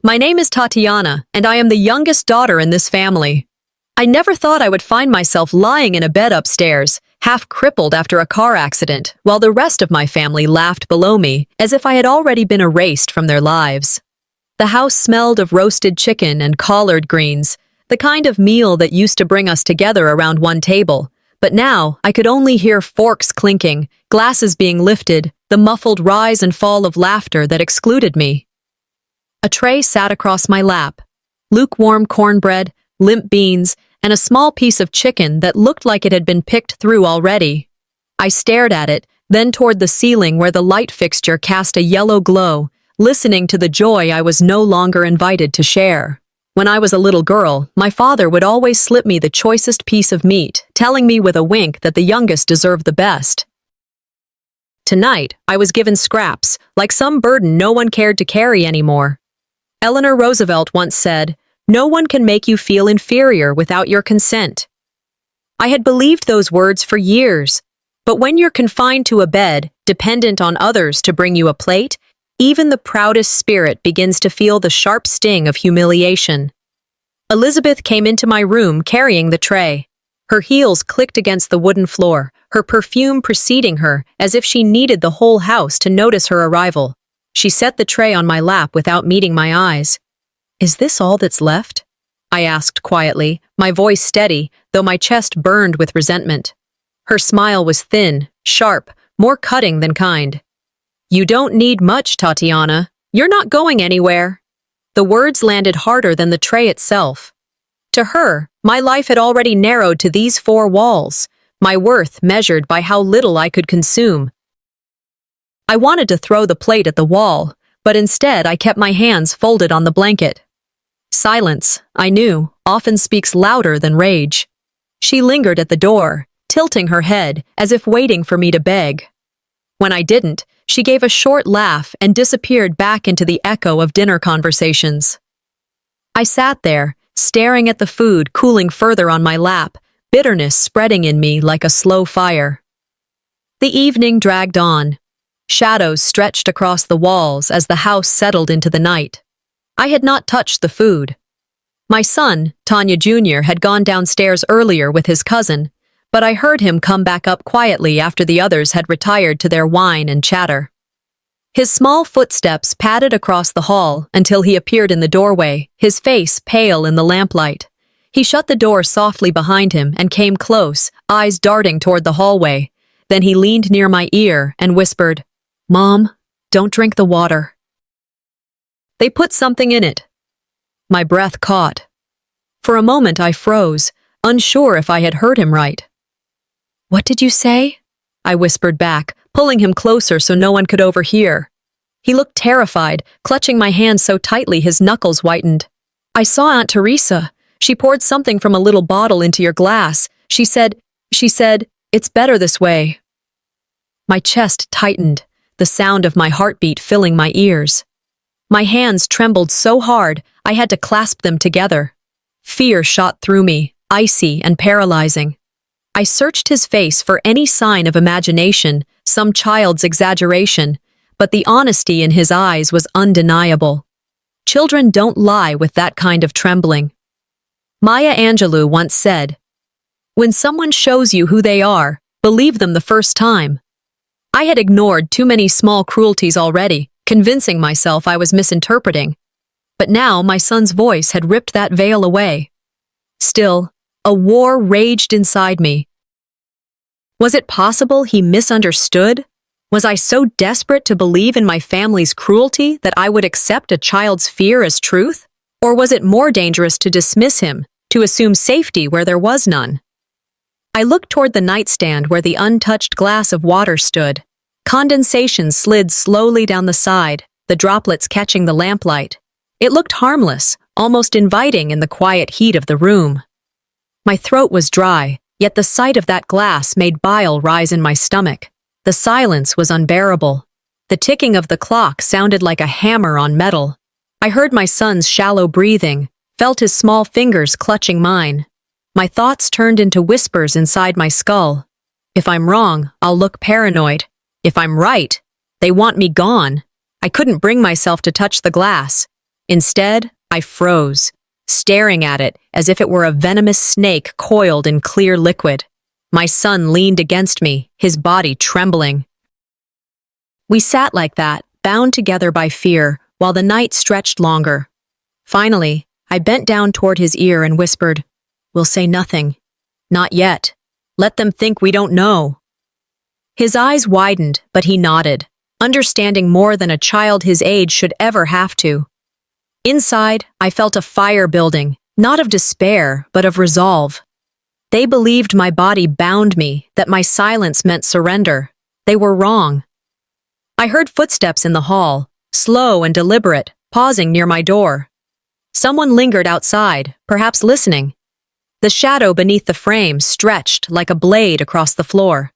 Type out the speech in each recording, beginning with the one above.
My name is Tatiana, and I am the youngest daughter in this family. I never thought I would find myself lying in a bed upstairs, half crippled after a car accident, while the rest of my family laughed below me, as if I had already been erased from their lives. The house smelled of roasted chicken and collard greens, the kind of meal that used to bring us together around one table. But now, I could only hear forks clinking, glasses being lifted, the muffled rise and fall of laughter that excluded me. A tray sat across my lap. Lukewarm cornbread, limp beans, and a small piece of chicken that looked like it had been picked through already. I stared at it, then toward the ceiling where the light fixture cast a yellow glow, listening to the joy I was no longer invited to share. When I was a little girl, my father would always slip me the choicest piece of meat, telling me with a wink that the youngest deserved the best. Tonight, I was given scraps, like some burden no one cared to carry anymore. Eleanor Roosevelt once said, "No one can make you feel inferior without your consent." I had believed those words for years, but when you're confined to a bed, dependent on others to bring you a plate, even the proudest spirit begins to feel the sharp sting of humiliation. Elizabeth came into my room carrying the tray. Her heels clicked against the wooden floor, her perfume preceding her as if she needed the whole house to notice her arrival. She set the tray on my lap without meeting my eyes. "Is this all that's left?" I asked quietly, my voice steady, though my chest burned with resentment. Her smile was thin, sharp, more cutting than kind. "You don't need much, Tatiana. You're not going anywhere." The words landed harder than the tray itself. To her, my life had already narrowed to these four walls, my worth measured by how little I could consume. I wanted to throw the plate at the wall, but instead I kept my hands folded on the blanket. Silence, I knew, often speaks louder than rage. She lingered at the door, tilting her head as if waiting for me to beg. When I didn't, she gave a short laugh and disappeared back into the echo of dinner conversations. I sat there, staring at the food cooling further on my lap, bitterness spreading in me like a slow fire. The evening dragged on. Shadows stretched across the walls as the house settled into the night. I had not touched the food. My son, Tanya Jr., had gone downstairs earlier with his cousin, but I heard him come back up quietly after the others had retired to their wine and chatter. His small footsteps padded across the hall until he appeared in the doorway, his face pale in the lamplight. He shut the door softly behind him and came close, eyes darting toward the hallway. Then he leaned near my ear and whispered, "Mom, don't drink the water. They put something in it." My breath caught. For a moment I froze, unsure if I had heard him right. "What did you say?" I whispered back, pulling him closer so no one could overhear. He looked terrified, clutching my hand so tightly his knuckles whitened. "I saw Aunt Teresa. She poured something from a little bottle into your glass. She said, it's better this way." My chest tightened, the sound of my heartbeat filling my ears. My hands trembled so hard, I had to clasp them together. Fear shot through me, icy and paralyzing. I searched his face for any sign of imagination, some child's exaggeration, but the honesty in his eyes was undeniable. Children don't lie with that kind of trembling. Maya Angelou once said, "When someone shows you who they are, believe them the first time." I had ignored too many small cruelties already, convincing myself I was misinterpreting. But now my son's voice had ripped that veil away. Still, a war raged inside me. Was it possible he misunderstood? Was I so desperate to believe in my family's cruelty that I would accept a child's fear as truth? Or was it more dangerous to dismiss him, to assume safety where there was none? I looked toward the nightstand where the untouched glass of water stood. Condensation slid slowly down the side, the droplets catching the lamplight. It looked harmless, almost inviting in the quiet heat of the room. My throat was dry, yet the sight of that glass made bile rise in my stomach. The silence was unbearable. The ticking of the clock sounded like a hammer on metal. I heard my son's shallow breathing, felt his small fingers clutching mine. My thoughts turned into whispers inside my skull. If I'm wrong, I'll look paranoid. If I'm right, they want me gone. I couldn't bring myself to touch the glass. Instead, I froze, staring at it as if it were a venomous snake coiled in clear liquid. My son leaned against me, his body trembling. We sat like that, bound together by fear, while the night stretched longer. Finally, I bent down toward his ear and whispered, "We'll say nothing. Not yet. Let them think we don't know." His eyes widened, but he nodded, understanding more than a child his age should ever have to. Inside, I felt a fire building, not of despair, but of resolve. They believed my body bound me, that my silence meant surrender. They were wrong. I heard footsteps in the hall, slow and deliberate, pausing near my door. Someone lingered outside, perhaps listening. The shadow beneath the frame stretched like a blade across the floor.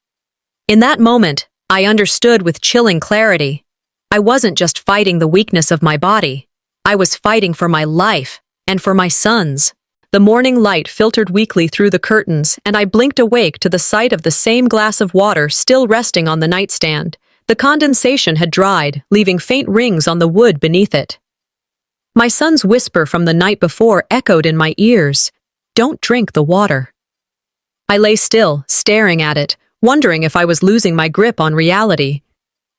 In that moment, I understood with chilling clarity. I wasn't just fighting the weakness of my body. I was fighting for my life, and for my son's. The morning light filtered weakly through the curtains, and I blinked awake to the sight of the same glass of water still resting on the nightstand. The condensation had dried, leaving faint rings on the wood beneath it. My son's whisper from the night before echoed in my ears, "Don't drink the water." I lay still, staring at it, wondering if I was losing my grip on reality.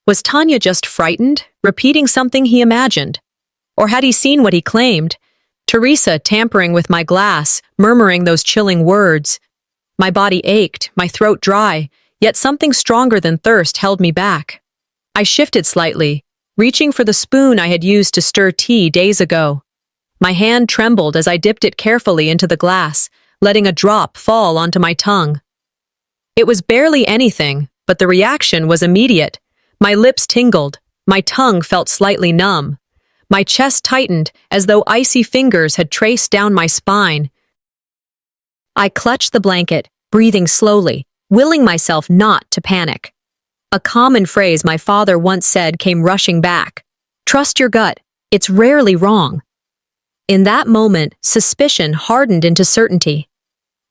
Was Tanya just frightened, repeating something he imagined? Or had he seen what he claimed? Teresa tampering with my glass, murmuring those chilling words. My body ached, my throat dry, yet something stronger than thirst held me back. I shifted slightly, reaching for the spoon I had used to stir tea days ago. My hand trembled as I dipped it carefully into the glass, letting a drop fall onto my tongue. It was barely anything, but the reaction was immediate. My lips tingled, my tongue felt slightly numb. My chest tightened as though icy fingers had traced down my spine. I clutched the blanket, breathing slowly, willing myself not to panic. A common phrase my father once said came rushing back. "Trust your gut, it's rarely wrong." In that moment, suspicion hardened into certainty.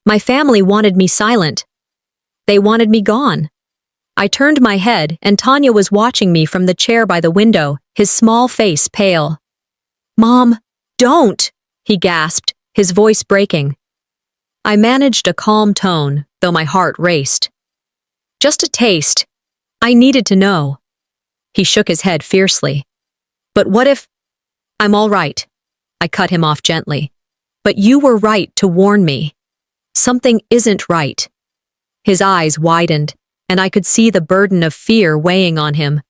My family wanted me silent. They wanted me gone. I turned my head, and Tanya was watching me from the chair by the window, his small face pale. "Mom, don't!" he gasped, his voice breaking. I managed a calm tone, though my heart raced. "Just a taste. I needed to know." He shook his head fiercely. "But what if—" "I'm all right." I cut him off gently. "But you were right to warn me. Something isn't right." His eyes widened, and I could see the burden of fear weighing on him.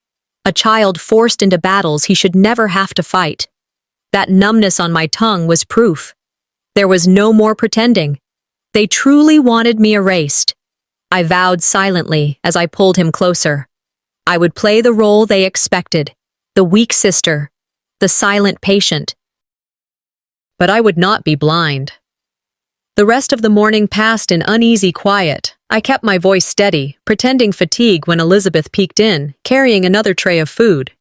A child forced into battles he should never have to fight. That numbness on my tongue was proof. There was no more pretending. They truly wanted me erased. I vowed silently as I pulled him closer. I would play the role they expected, the weak sister, the silent patient. But I would not be blind. The rest of the morning passed in uneasy quiet. I kept my voice steady, pretending fatigue when Elizabeth peeked in, carrying another tray of food.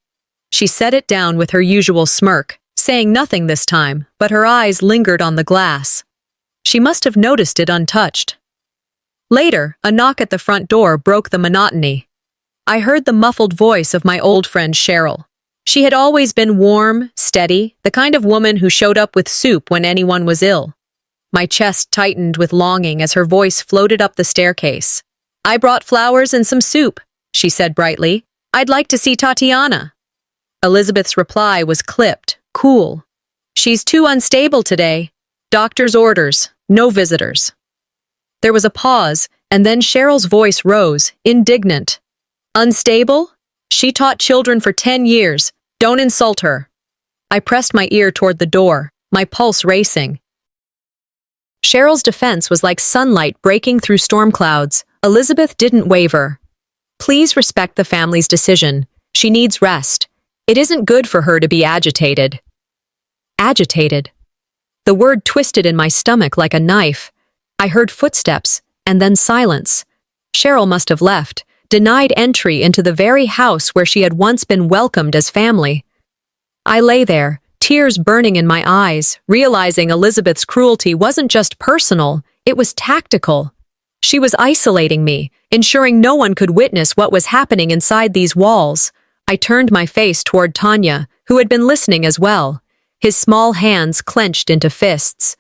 She set it down with her usual smirk, saying nothing this time, but her eyes lingered on the glass. She must have noticed it untouched. Later, a knock at the front door broke the monotony. I heard the muffled voice of my old friend Cheryl. She had always been warm, steady, the kind of woman who showed up with soup when anyone was ill. My chest tightened with longing as her voice floated up the staircase. "I brought flowers and some soup," she said brightly. "I'd like to see Tatiana." Elizabeth's reply was clipped, cool. "She's too unstable today. Doctor's orders, no visitors." There was a pause, and then Cheryl's voice rose, indignant. "Unstable? She taught children for 10 years. Don't insult her." I pressed my ear toward the door, my pulse racing. Cheryl's defense was like sunlight breaking through storm clouds. Elizabeth didn't waver. "Please respect the family's decision. She needs rest. It isn't good for her to be agitated." Agitated. The word twisted in my stomach like a knife. I heard footsteps, and then silence. Cheryl must have left, denied entry into the very house where she had once been welcomed as family. I lay there, tears burning in my eyes, realizing Elizabeth's cruelty wasn't just personal, it was tactical. She was isolating me, ensuring no one could witness what was happening inside these walls. I turned my face toward Tanya, who had been listening as well. his small hands clenched into fists.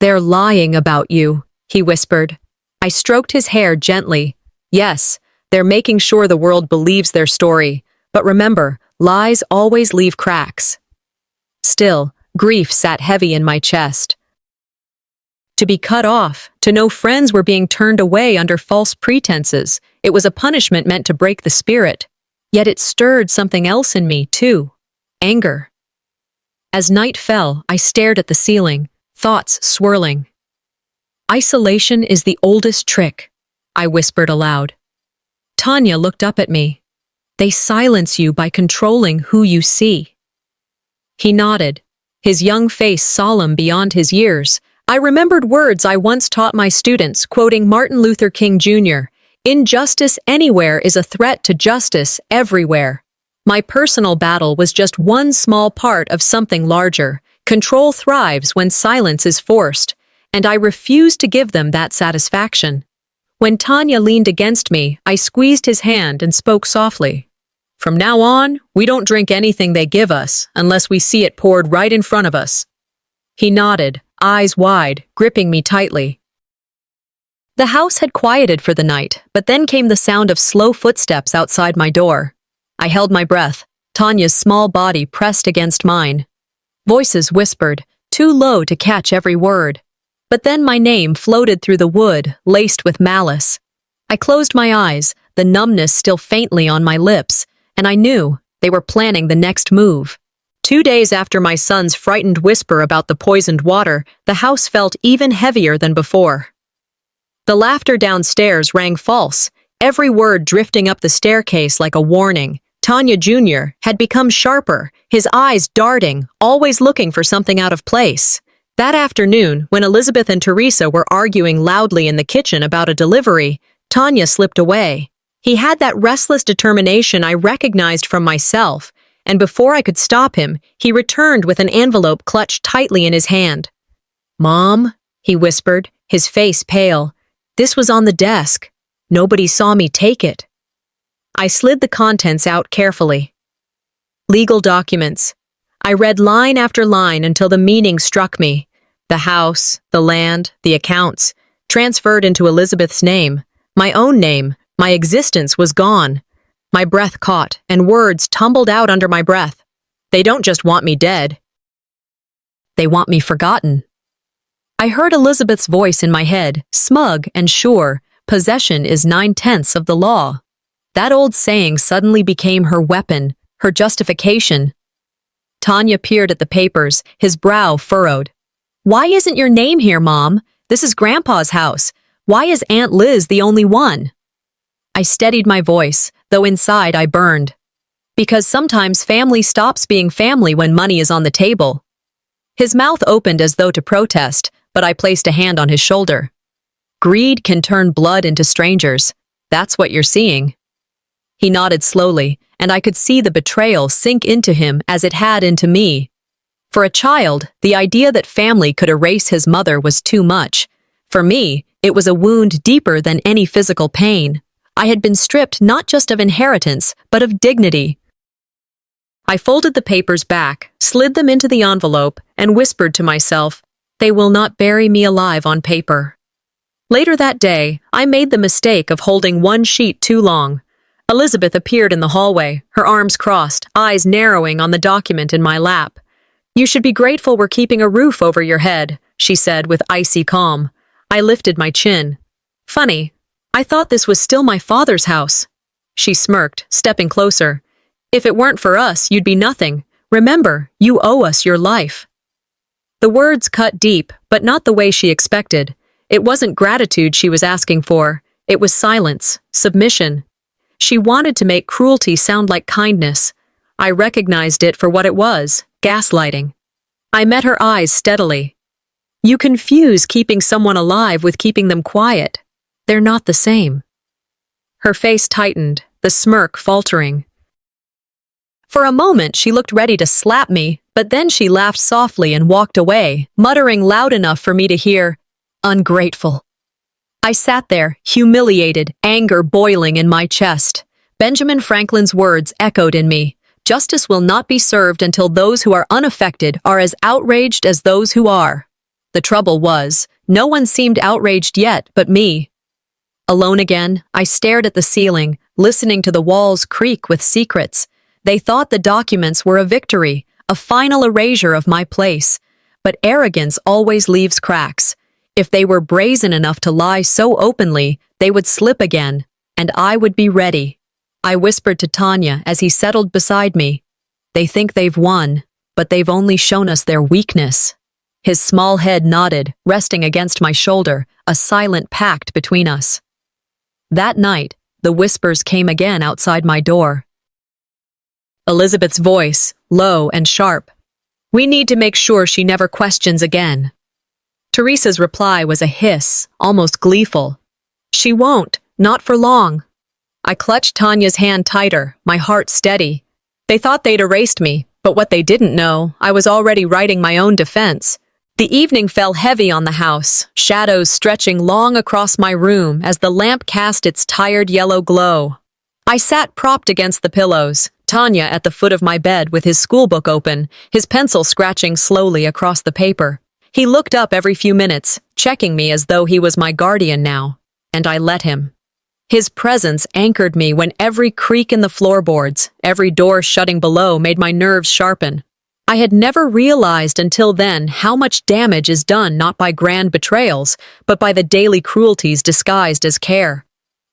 "They're lying about you," he whispered. I stroked his hair gently. "Yes, they're making sure the world believes their story. But remember, lies always leave cracks." Still, grief sat heavy in my chest. To be cut off, to know friends were being turned away under false pretenses, it was a punishment meant to break the spirit. Yet it stirred something else in me, too. Anger. As night fell, I stared at the ceiling, thoughts swirling. "Isolation is the oldest trick," I whispered aloud. Tanya looked up at me. "They silence you by controlling who you see." He nodded, his young face solemn beyond his years. I remembered words I once taught my students, quoting Martin Luther King Jr., "Injustice anywhere is a threat to justice everywhere." My personal battle was just one small part of something larger. Control thrives when silence is forced, and I refused to give them that satisfaction. When Tanya leaned against me, I squeezed his hand and spoke softly. "From now on, we don't drink anything they give us unless we see it poured right in front of us." He nodded, eyes wide, gripping me tightly. The house had quieted for the night, but then came the sound of slow footsteps outside my door. I held my breath, Tanya's small body pressed against mine. Voices whispered, too low to catch every word. But then my name floated through the wood, laced with malice. I closed my eyes, the numbness still faintly on my lips, and I knew they were planning the next move. 2 days after my son's frightened whisper about the poisoned water, the house felt even heavier than before. The laughter downstairs rang false, every word drifting up the staircase like a warning. Tanya Jr. had become sharper, his eyes darting, always looking for something out of place. That afternoon, when Elizabeth and Teresa were arguing loudly in the kitchen about a delivery, Tanya slipped away. He had that restless determination I recognized from myself, and before I could stop him, he returned with an envelope clutched tightly in his hand. "Mom," he whispered, his face pale. "This was on the desk. Nobody saw me take it." I slid the contents out carefully. Legal documents. I read line after line until the meaning struck me. The house, the land, the accounts, transferred into Elizabeth's name. My own name, my existence was gone. My breath caught, and words tumbled out under my breath. They don't just want me dead. They want me forgotten. I heard Elizabeth's voice in my head, smug and sure, possession is 9/10 of the law. That old saying suddenly became her weapon, her justification. Tanya peered at the papers, his brow furrowed. "Why isn't your name here, Mom? This is Grandpa's house. Why is Aunt Liz the only one?" I steadied my voice, though inside I burned. Because sometimes family stops being family when money is on the table. His mouth opened as though to protest, but I placed a hand on his shoulder. "Greed can turn blood into strangers. That's what you're seeing." He nodded slowly, and I could see the betrayal sink into him as it had into me. For a child, the idea that family could erase his mother was too much. For me, it was a wound deeper than any physical pain. I had been stripped not just of inheritance, but of dignity. I folded the papers back, slid them into the envelope, and whispered to myself, "They will not bury me alive on paper." Later that day, I made the mistake of holding one sheet too long. Elizabeth appeared in the hallway, her arms crossed, eyes narrowing on the document in my lap. "You should be grateful we're keeping a roof over your head," she said with icy calm. I lifted my chin. "Funny, I thought this was still my father's house." She smirked, stepping closer. "If it weren't for us, you'd be nothing. Remember, you owe us your life." The words cut deep, but not the way she expected. It wasn't gratitude she was asking for. It was silence, submission. She wanted to make cruelty sound like kindness. I recognized it for what it was, gaslighting. I met her eyes steadily. "You confuse keeping someone alive with keeping them quiet. They're not the same." Her face tightened, the smirk faltering. For a moment she looked ready to slap me, but then she laughed softly and walked away, muttering loud enough for me to hear, "Ungrateful." I sat there, humiliated, anger boiling in my chest. Benjamin Franklin's words echoed in me. Justice will not be served until those who are unaffected are as outraged as those who are. The trouble was, no one seemed outraged yet but me. Alone again, I stared at the ceiling, listening to the walls creak with secrets. They thought the documents were a victory, a final erasure of my place. But arrogance always leaves cracks. If they were brazen enough to lie so openly, they would slip again, and I would be ready. I whispered to Tanya as he settled beside me. They think they've won, but they've only shown us their weakness. His small head nodded, resting against my shoulder, a silent pact between us. That night, the whispers came again outside my door. Elizabeth's voice, low and sharp. We need to make sure she never questions again. Teresa's reply was a hiss, almost gleeful. She won't, not for long. I clutched Tanya's hand tighter, my heart steady. They thought they'd erased me, but what they didn't know, I was already writing my own defense. The evening fell heavy on the house, shadows stretching long across my room as the lamp cast its tired yellow glow. I sat propped against the pillows, Tanya at the foot of my bed with his schoolbook open, his pencil scratching slowly across the paper. He looked up every few minutes, checking me as though he was my guardian now, and I let him. His presence anchored me when every creak in the floorboards, every door shutting below made my nerves sharpen. I had never realized until then how much damage is done not by grand betrayals, but by the daily cruelties disguised as care.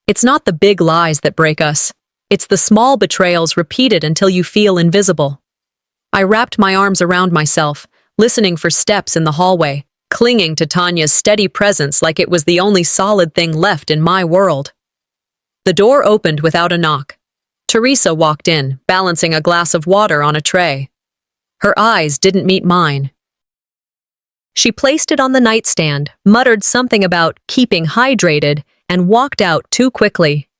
It's not the big lies that break us. It's the small betrayals repeated until you feel invisible. I wrapped my arms around myself, listening for steps in the hallway, clinging to Tanya's steady presence like it was the only solid thing left in my world. The door opened without a knock. Teresa walked in, balancing a glass of water on a tray. Her eyes didn't meet mine. She placed it on the nightstand, muttered something about keeping hydrated, and walked out too quickly.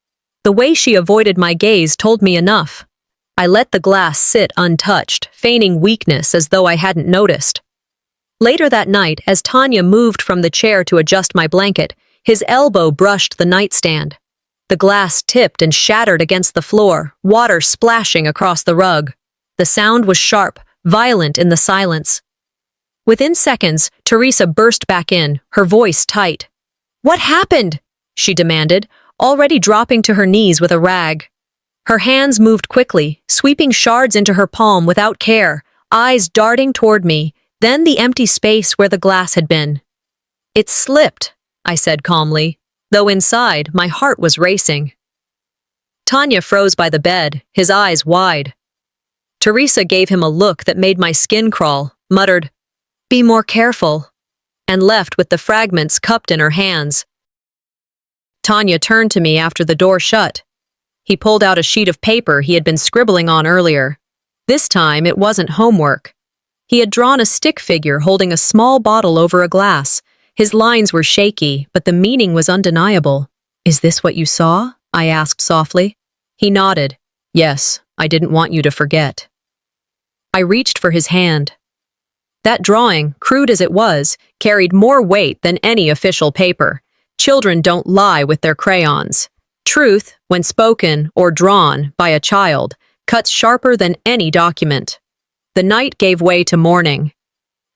The way she avoided my gaze told me enough. I let the glass sit untouched, feigning weakness as though I hadn't noticed. Later that night, as Tanya moved from the chair to adjust my blanket, his elbow brushed the nightstand. The glass tipped and shattered against the floor, water splashing across the rug. The sound was sharp, violent in the silence. Within seconds, Teresa burst back in, her voice tight. "What happened?" she demanded, already dropping to her knees with a rag. Her hands moved quickly, sweeping shards into her palm without care, eyes darting toward me, then the empty space where the glass had been. "It slipped," I said calmly, though inside my heart was racing. Tanya froze by the bed, his eyes wide. Teresa gave him a look that made my skin crawl, muttered, "Be more careful," and left with the fragments cupped in her hands. Tanya turned to me after the door shut. He pulled out a sheet of paper he had been scribbling on earlier. This time it wasn't homework. He had drawn a stick figure holding a small bottle over a glass. His lines were shaky, but the meaning was undeniable. "Is this what you saw?" I asked softly. He nodded. "Yes, I didn't want you to forget." I reached for his hand. That drawing, crude as it was, carried more weight than any official paper. Children don't lie with their crayons. Truth, when spoken or drawn by a child, cuts sharper than any document. The night gave way to morning.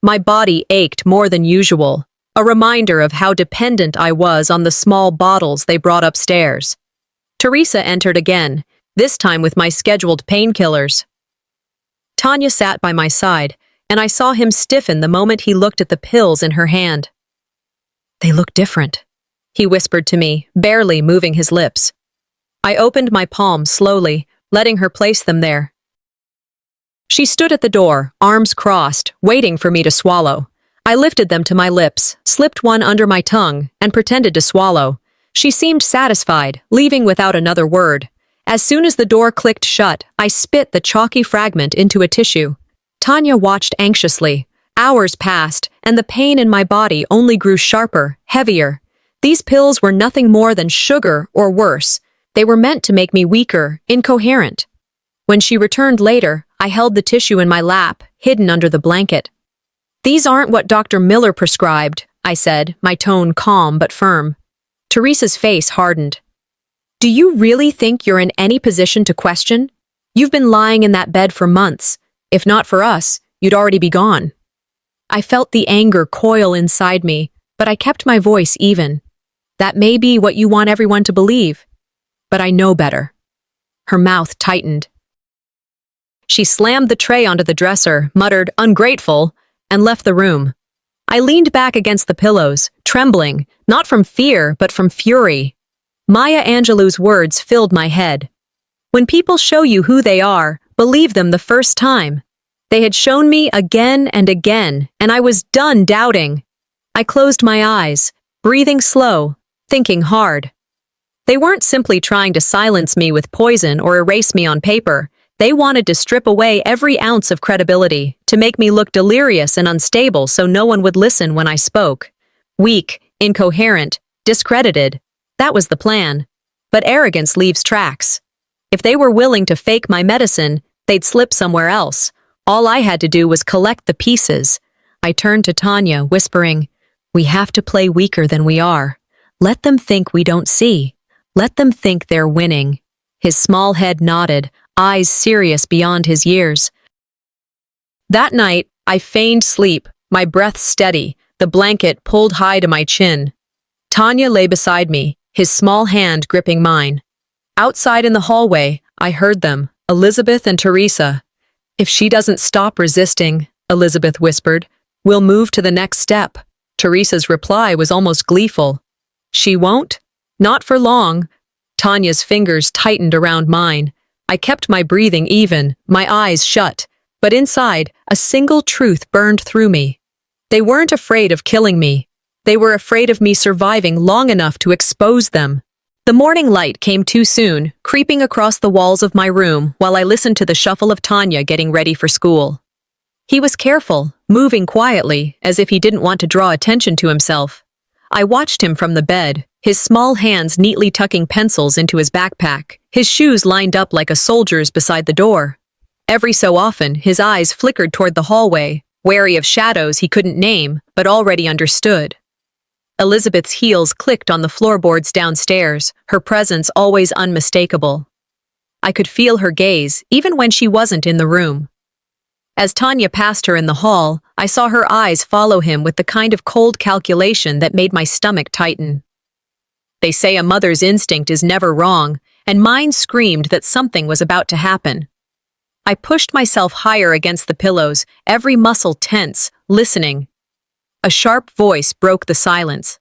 My body ached more than usual, a reminder of how dependent I was on the small bottles they brought upstairs. Teresa entered again, this time with my scheduled painkillers. Tanya sat by my side, and I saw him stiffen the moment he looked at the pills in her hand. "They look different," he whispered to me, barely moving his lips. I opened my palm slowly, letting her place them there. She stood at the door, arms crossed, waiting for me to swallow. I lifted them to my lips, slipped one under my tongue, and pretended to swallow. She seemed satisfied, leaving without another word. As soon as the door clicked shut, I spit the chalky fragment into a tissue. Tanya watched anxiously. Hours passed, and the pain in my body only grew sharper, heavier. These pills were nothing more than sugar or worse. They were meant to make me weaker, incoherent. When she returned later, I held the tissue in my lap, hidden under the blanket. "These aren't what Dr. Miller prescribed," I said, my tone calm but firm. Teresa's face hardened. "Do you really think you're in any position to question? You've been lying in that bed for months. If not for us, you'd already be gone." I felt the anger coil inside me, but I kept my voice even. "That may be what you want everyone to believe, but I know better." Her mouth tightened. She slammed the tray onto the dresser, muttered, "Ungrateful," and left the room. I leaned back against the pillows, trembling, not from fear, but from fury. Maya Angelou's words filled my head. When people show you who they are, believe them the first time. They had shown me again and again, and I was done doubting. I closed my eyes, breathing slow, thinking hard. They weren't simply trying to silence me with poison or erase me on paper. They wanted to strip away every ounce of credibility, to make me look delirious and unstable so no one would listen when I spoke. Weak, incoherent, discredited. That was the plan. But arrogance leaves tracks. If they were willing to fake my medicine, they'd slip somewhere else. All I had to do was collect the pieces. I turned to Tanya, whispering, "We have to play weaker than we are. Let them think we don't see. Let them think they're winning." His small head nodded, eyes serious beyond his years. That night, I feigned sleep, my breath steady, the blanket pulled high to my chin. Tanya lay beside me, his small hand gripping mine. Outside in the hallway, I heard them, Elizabeth and Teresa. "If she doesn't stop resisting," Elizabeth whispered, "we'll move to the next step." Teresa's reply was almost gleeful. "She won't? Not for long." Tanya's fingers tightened around mine. I kept my breathing even, my eyes shut, but inside, a single truth burned through me. They weren't afraid of killing me. They were afraid of me surviving long enough to expose them. The morning light came too soon, creeping across the walls of my room while I listened to the shuffle of Tanya getting ready for school. He was careful, moving quietly, as if he didn't want to draw attention to himself. I watched him from the bed, his small hands neatly tucking pencils into his backpack, his shoes lined up like a soldier's beside the door. Every so often, his eyes flickered toward the hallway, wary of shadows he couldn't name, but already understood. Elizabeth's heels clicked on the floorboards downstairs, her presence always unmistakable. I could feel her gaze, even when she wasn't in the room. As Tanya passed her in the hall, I saw her eyes follow him with the kind of cold calculation that made my stomach tighten. They say a mother's instinct is never wrong, and mine screamed that something was about to happen. I pushed myself higher against the pillows, every muscle tense, listening. A sharp voice broke the silence.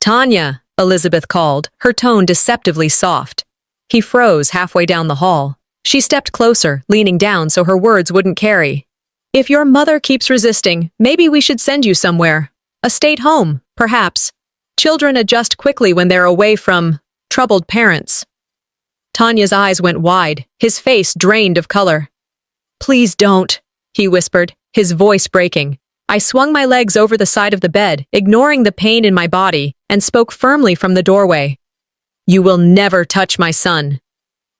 "Tanya," Elizabeth called, her tone deceptively soft. He froze halfway down the hall. She stepped closer, leaning down so her words wouldn't carry. "If your mother keeps resisting, maybe we should send you somewhere. A state home, perhaps. Children adjust quickly when they're away from troubled parents." Tanya's eyes went wide, his face drained of color. "Please don't," he whispered, his voice breaking. I swung my legs over the side of the bed, ignoring the pain in my body, and spoke firmly from the doorway. "You will never touch my son."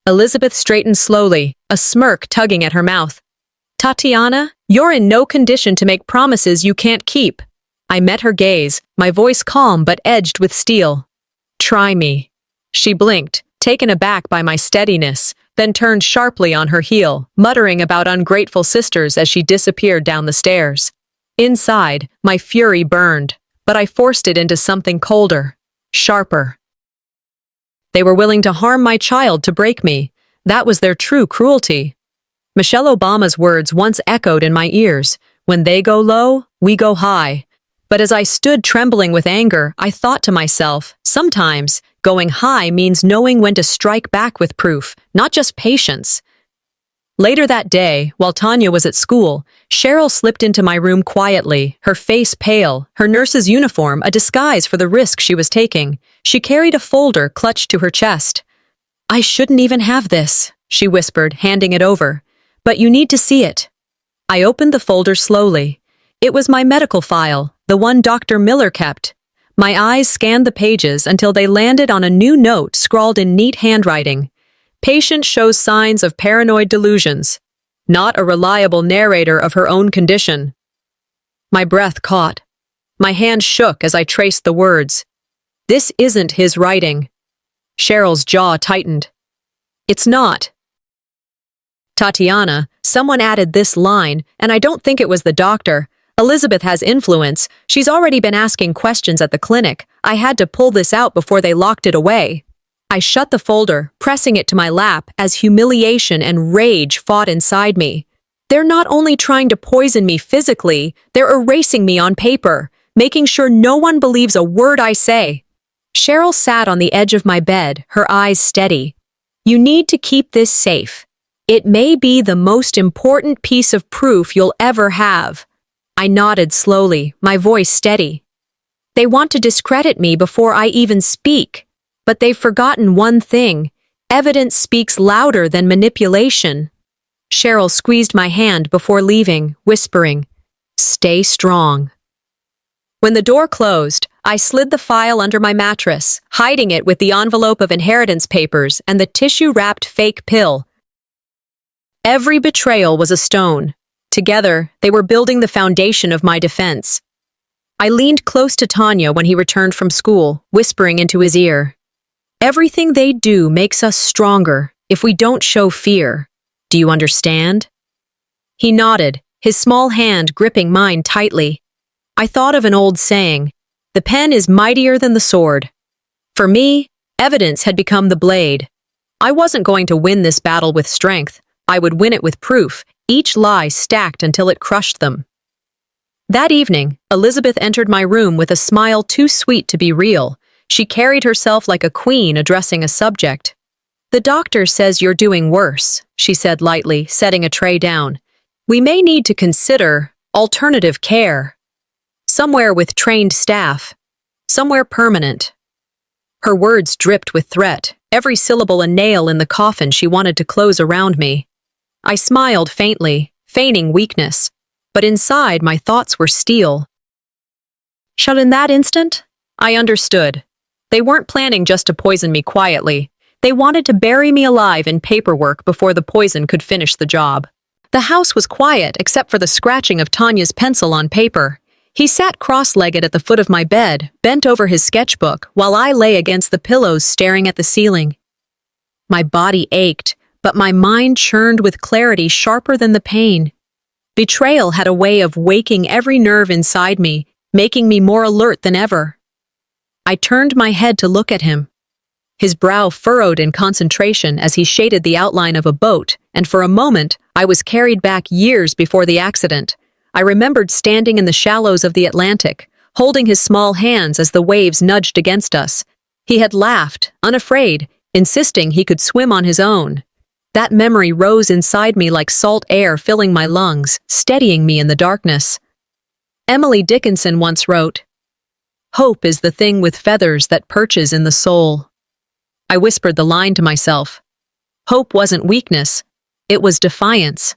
Elizabeth straightened slowly, a smirk tugging at her mouth. "Tatiana, you're in no condition to make promises you can't keep." I met her gaze, my voice calm but edged with steel. "Try me." She blinked, taken aback by my steadiness, then turned sharply on her heel, muttering about ungrateful sisters as she disappeared down the stairs. Inside, my fury burned, but I forced it into something colder, sharper. They were willing to harm my child to break me. That was their true cruelty. Michelle Obama's words once echoed in my ears, "When they go low, we go high." But as I stood trembling with anger, I thought to myself, sometimes, going high means knowing when to strike back with proof, not just patience. Later that day, while Tanya was at school, Cheryl slipped into my room quietly, her face pale, her nurse's uniform a disguise for the risk she was taking. She carried a folder clutched to her chest. "I shouldn't even have this," she whispered, handing it over. "But you need to see it." I opened the folder slowly. It was my medical file, the one Dr. Miller kept. My eyes scanned the pages until they landed on a new note scrawled in neat handwriting. "Patient shows signs of paranoid delusions. Not a reliable narrator of her own condition." My breath caught. My hand shook as I traced the words. This isn't his writing. Cheryl's jaw tightened. "It's not." Tatiana, someone added this line, and I don't think it was the doctor. Elizabeth has influence. She's already been asking questions at the clinic. I had to pull this out before they locked it away. I shut the folder, pressing it to my lap as humiliation and rage fought inside me. They're not only trying to poison me physically, they're erasing me on paper, making sure no one believes a word I say. Cheryl sat on the edge of my bed, her eyes steady. You need to keep this safe. It may be the most important piece of proof you'll ever have. I nodded slowly, my voice steady. They want to discredit me before I even speak. But they've forgotten one thing. Evidence speaks louder than manipulation. Cheryl squeezed my hand before leaving, whispering, "Stay strong." When the door closed, I slid the file under my mattress, hiding it with the envelope of inheritance papers and the tissue-wrapped fake pill. Every betrayal was a stone. Together, they were building the foundation of my defense. I leaned close to Tanya when he returned from school, whispering into his ear, "Everything they do makes us stronger if we don't show fear. Do you understand?" He nodded, his small hand gripping mine tightly. I thought of an old saying, "The pen is mightier than the sword." For me, evidence had become the blade. I wasn't going to win this battle with strength. I would win it with proof, each lie stacked until it crushed them. That evening, Elizabeth entered my room with a smile too sweet to be real. She carried herself like a queen addressing a subject. "The doctor says you're doing worse," she said lightly, setting a tray down. "We may need to consider alternative care. Somewhere with trained staff. Somewhere permanent." Her words dripped with threat, every syllable a nail in the coffin she wanted to close around me. I smiled faintly, feigning weakness, but inside my thoughts were steel. Shut in that instant, I understood. They weren't planning just to poison me quietly. They wanted to bury me alive in paperwork before the poison could finish the job. The house was quiet except for the scratching of Tanya's pencil on paper. He sat cross-legged at the foot of my bed, bent over his sketchbook, while I lay against the pillows staring at the ceiling. My body ached, but my mind churned with clarity sharper than the pain. Betrayal had a way of waking every nerve inside me, making me more alert than ever. I turned my head to look at him. His brow furrowed in concentration as he shaded the outline of a boat, and for a moment, I was carried back years before the accident. I remembered standing in the shallows of the Atlantic, holding his small hands as the waves nudged against us. He had laughed, unafraid, insisting he could swim on his own. That memory rose inside me like salt air filling my lungs, steadying me in the darkness. Emily Dickinson once wrote, "Hope is the thing with feathers that perches in the soul." I whispered the line to myself. Hope wasn't weakness, it was defiance.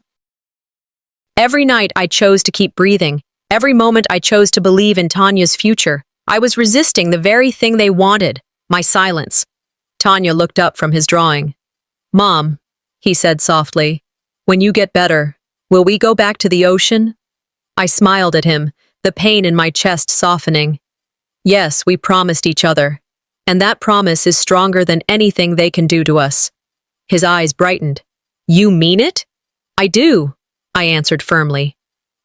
Every night I chose to keep breathing. Every moment I chose to believe in Tanya's future. I was resisting the very thing they wanted, my silence. Tanya looked up from his drawing. "Mom," he said softly, "when you get better, will we go back to the ocean?" I smiled at him, the pain in my chest softening. Yes, we promised each other. And that promise is stronger than anything they can do to us. His eyes brightened. "You mean it?" "I do," I answered firmly.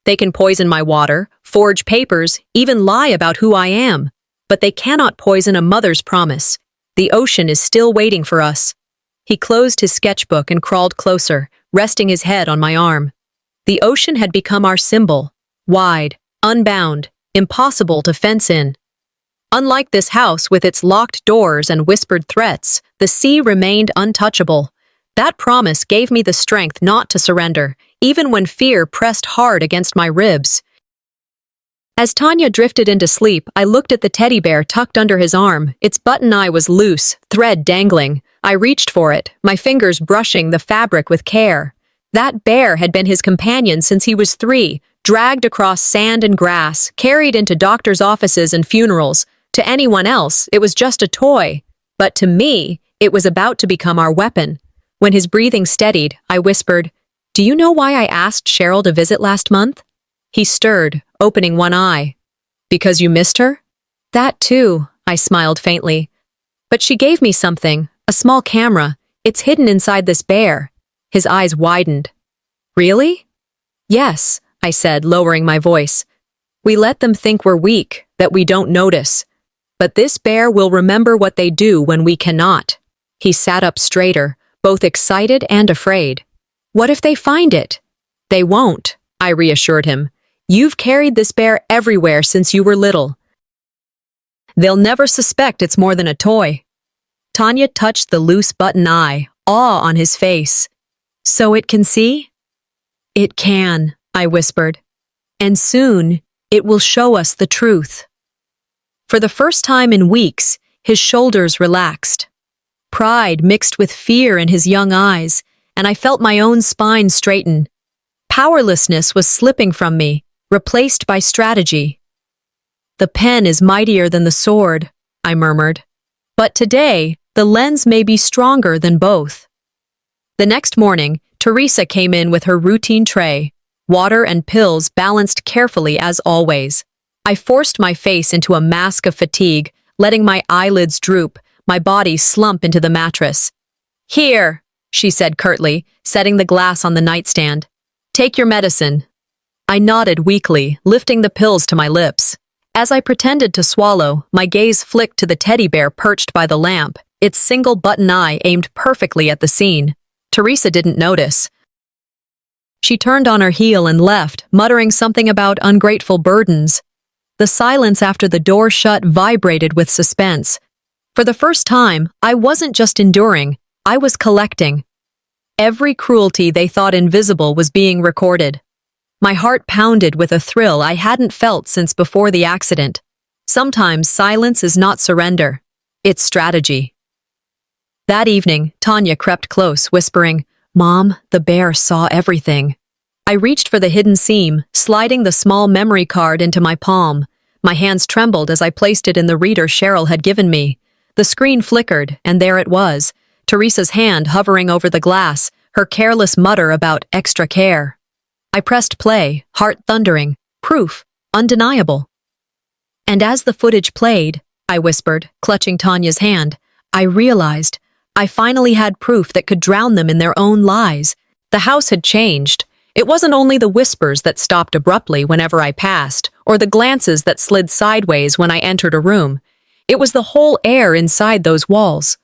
"They can poison my water, forge papers, even lie about who I am. But they cannot poison a mother's promise. The ocean is still waiting for us." He closed his sketchbook and crawled closer, resting his head on my arm. The ocean had become our symbol. Wide, unbound, impossible to fence in. Unlike this house with its locked doors and whispered threats, the sea remained untouchable. That promise gave me the strength not to surrender, even when fear pressed hard against my ribs. As Tanya drifted into sleep, I looked at the teddy bear tucked under his arm. Its button eye was loose, thread dangling. I reached for it, my fingers brushing the fabric with care. That bear had been his companion since he was 3, dragged across sand and grass, carried into doctors' offices and funerals. To anyone else, it was just a toy. But to me, it was about to become our weapon. When his breathing steadied, I whispered, "Do you know why I asked Cheryl to visit last month?" He stirred, opening one eye. "Because you missed her?" "That too," I smiled faintly. "But she gave me something, a small camera. It's hidden inside this bear. His eyes widened. Really? Yes, I said, lowering my voice. We let them think we're weak, that we don't notice. But this bear will remember what they do when we cannot. He sat up straighter, both excited and afraid. What if they find it? They won't, I reassured him. You've carried this bear everywhere since you were little. They'll never suspect it's more than a toy. Tanya touched the loose button eye, awe on his face. So it can see? It can, I whispered. And soon, it will show us the truth. For the first time in weeks, his shoulders relaxed. Pride mixed with fear in his young eyes, and I felt my own spine straighten. Powerlessness was slipping from me, replaced by strategy. The pen is mightier than the sword, I murmured. But today, the lens may be stronger than both. The next morning, Teresa came in with her routine tray, water and pills balanced carefully as always. I forced my face into a mask of fatigue, letting my eyelids droop, my body slump into the mattress. Here, she said curtly, setting the glass on the nightstand. Take your medicine. I nodded weakly, lifting the pills to my lips. As I pretended to swallow, my gaze flicked to the teddy bear perched by the lamp, its single button eye aimed perfectly at the scene. Teresa didn't notice. She turned on her heel and left, muttering something about ungrateful burdens. The silence after the door shut vibrated with suspense. For the first time, I wasn't just enduring, I was collecting. Every cruelty they thought invisible was being recorded. My heart pounded with a thrill I hadn't felt since before the accident. Sometimes silence is not surrender. It's strategy. That evening, Tanya crept close, whispering, Mom, the bear saw everything. I reached for the hidden seam, sliding the small memory card into my palm. My hands trembled as I placed it in the reader Cheryl had given me. The screen flickered, and there it was, Teresa's hand hovering over the glass, her careless mutter about extra care. I pressed play, heart thundering, proof, undeniable. And as the footage played, I whispered, clutching Tanya's hand, I realized I finally had proof that could drown them in their own lies. The house had changed. It wasn't only the whispers that stopped abruptly whenever I passed, or the glances that slid sideways when I entered a room. It was the whole air inside those walls.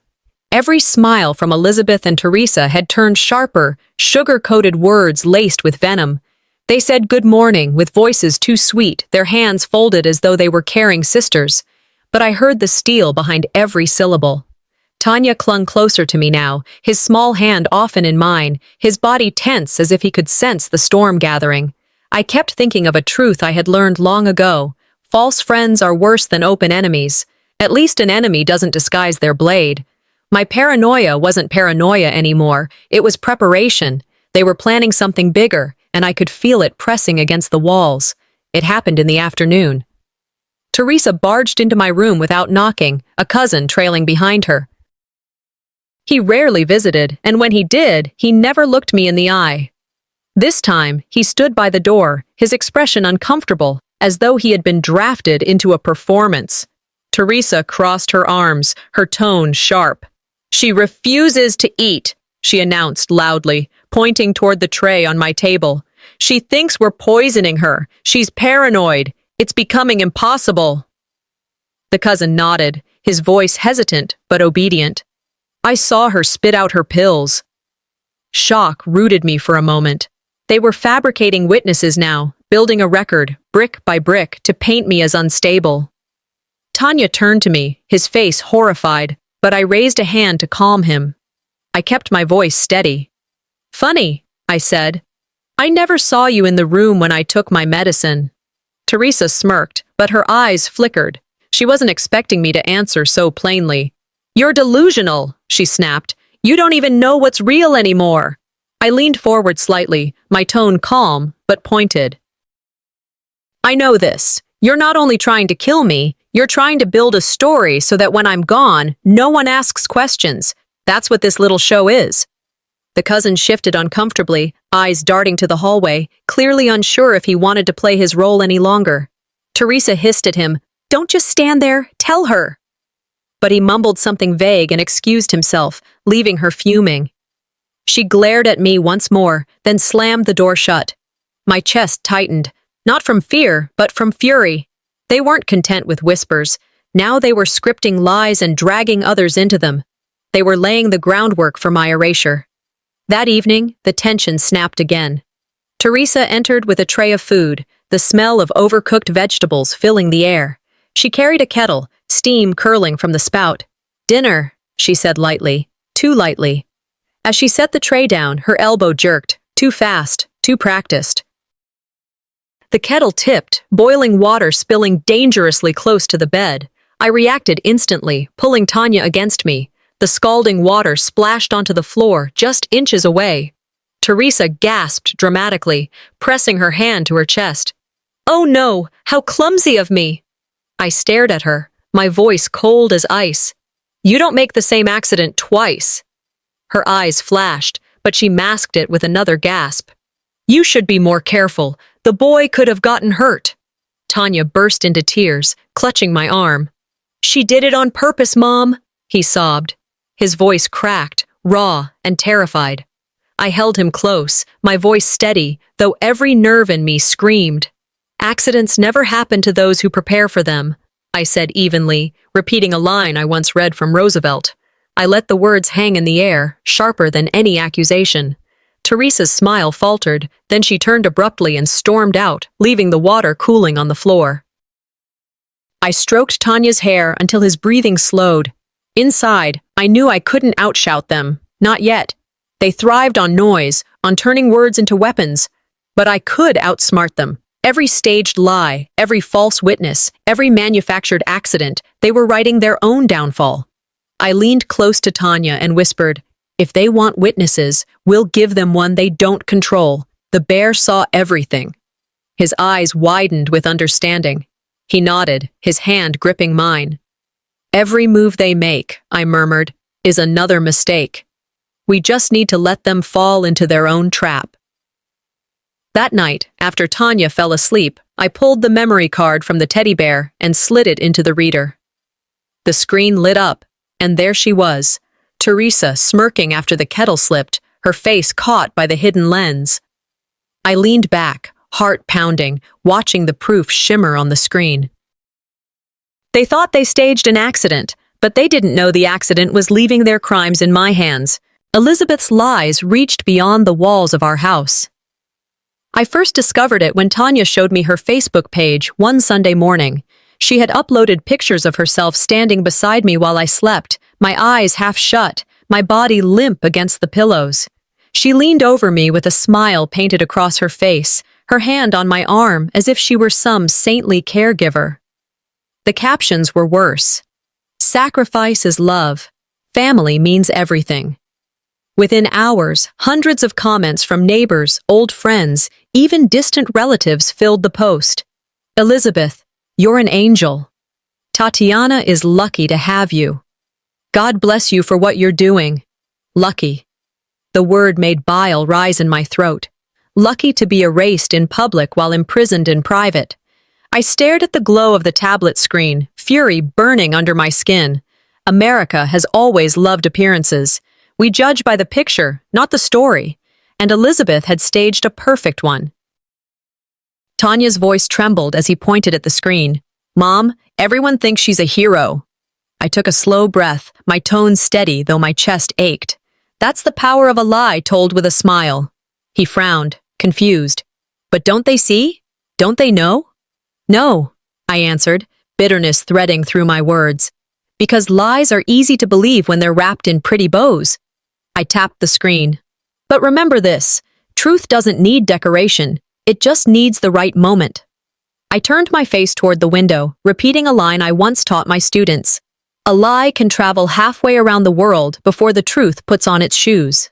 Every smile from Elizabeth and Teresa had turned sharper, sugar-coated words laced with venom. They said good morning with voices too sweet, their hands folded as though they were caring sisters. But I heard the steel behind every syllable. Tanya clung closer to me now, his small hand often in mine, his body tense as if he could sense the storm gathering. I kept thinking of a truth I had learned long ago. False friends are worse than open enemies. At least an enemy doesn't disguise their blade. My paranoia wasn't paranoia anymore. It was preparation. They were planning something bigger, and I could feel it pressing against the walls. It happened in the afternoon. Teresa barged into my room without knocking, a cousin trailing behind her. He rarely visited, and when he did, he never looked me in the eye. This time, he stood by the door, his expression uncomfortable, as though he had been drafted into a performance. Teresa crossed her arms, her tone sharp. She refuses to eat, she announced loudly, pointing toward the tray on my table. She thinks we're poisoning her. She's paranoid. It's becoming impossible. The cousin nodded, his voice hesitant but obedient. I saw her spit out her pills. Shock rooted me for a moment. They were fabricating witnesses now, building a record, brick by brick, to paint me as unstable. Tanya turned to me, his face horrified, but I raised a hand to calm him. I kept my voice steady. Funny, I said. I never saw you in the room when I took my medicine. Teresa smirked, but her eyes flickered. She wasn't expecting me to answer so plainly. You're delusional, she snapped. You don't even know what's real anymore. I leaned forward slightly, my tone calm, but pointed. I know this. You're not only trying to kill me, you're trying to build a story so that when I'm gone, no one asks questions. That's what this little show is. The cousin shifted uncomfortably, eyes darting to the hallway, clearly unsure if he wanted to play his role any longer. Teresa hissed at him, Don't just stand there, tell her. But he mumbled something vague and excused himself, leaving her fuming. She glared at me once more, then slammed the door shut. My chest tightened, not from fear, but from fury. They weren't content with whispers. Now they were scripting lies and dragging others into them. They were laying the groundwork for my erasure. That evening, the tension snapped again. Teresa entered with a tray of food, the smell of overcooked vegetables filling the air. She carried a kettle, steam curling from the spout. "Dinner," she said lightly, too lightly. As she set the tray down, her elbow jerked, too fast, too practiced. The kettle tipped, boiling water spilling dangerously close to the bed. I reacted instantly, pulling Tanya against me. The scalding water splashed onto the floor, just inches away. Teresa gasped dramatically, pressing her hand to her chest. "Oh no, how clumsy of me!" I stared at her, my voice cold as ice. "You don't make the same accident twice." Her eyes flashed, but she masked it with another gasp. "You should be more careful. The boy could have gotten hurt." Tanya burst into tears, clutching my arm. "She did it on purpose, Mom," he sobbed. His voice cracked, raw and terrified. I held him close, my voice steady, though every nerve in me screamed. "Accidents never happen to those who prepare for them," I said evenly, repeating a line I once read from Roosevelt. I let the words hang in the air, sharper than any accusation. Teresa's smile faltered, then she turned abruptly and stormed out, leaving the water cooling on the floor. I stroked Tanya's hair until his breathing slowed. Inside, I knew I couldn't outshout them. Not yet. They thrived on noise, on turning words into weapons. But I could outsmart them. Every staged lie, every false witness, every manufactured accident, they were writing their own downfall. I leaned close to Tanya and whispered, "If they want witnesses, we'll give them one they don't control." The bear saw everything. His eyes widened with understanding. He nodded, his hand gripping mine. "Every move they make," I murmured, "is another mistake. We just need to let them fall into their own trap." That night, after Tanya fell asleep, I pulled the memory card from the teddy bear and slid it into the reader. The screen lit up, and there she was, Teresa smirking after the kettle slipped, her face caught by the hidden lens. I leaned back, heart pounding, watching the proof shimmer on the screen. They thought they staged an accident, but they didn't know the accident was leaving their crimes in my hands. Elizabeth's lies reached beyond the walls of our house. I first discovered it when Tanya showed me her Facebook page one Sunday morning. She had uploaded pictures of herself standing beside me while I slept, my eyes half shut, my body limp against the pillows. She leaned over me with a smile painted across her face, her hand on my arm as if she were some saintly caregiver. The captions were worse. "Sacrifice is love. Family means everything." Within hours, hundreds of comments from neighbors, old friends, even distant relatives filled the post. "Elizabeth, you're an angel. Tatiana is lucky to have you. God bless you for what you're doing." Lucky. The word made bile rise in my throat. Lucky to be erased in public while imprisoned in private. I stared at the glow of the tablet screen, fury burning under my skin. America has always loved appearances. We judge by the picture, not the story, and Elizabeth had staged a perfect one. Tanya's voice trembled as he pointed at the screen. "Mom, everyone thinks she's a hero." I took a slow breath, my tone steady though my chest ached. "That's the power of a lie told with a smile." He frowned, confused. "But don't they see? Don't they know?" "No," I answered, bitterness threading through my words. "Because lies are easy to believe when they're wrapped in pretty bows." I tapped the screen. "But remember this, truth doesn't need decoration, it just needs the right moment." I turned my face toward the window, repeating a line I once taught my students. "A lie can travel halfway around the world before the truth puts on its shoes."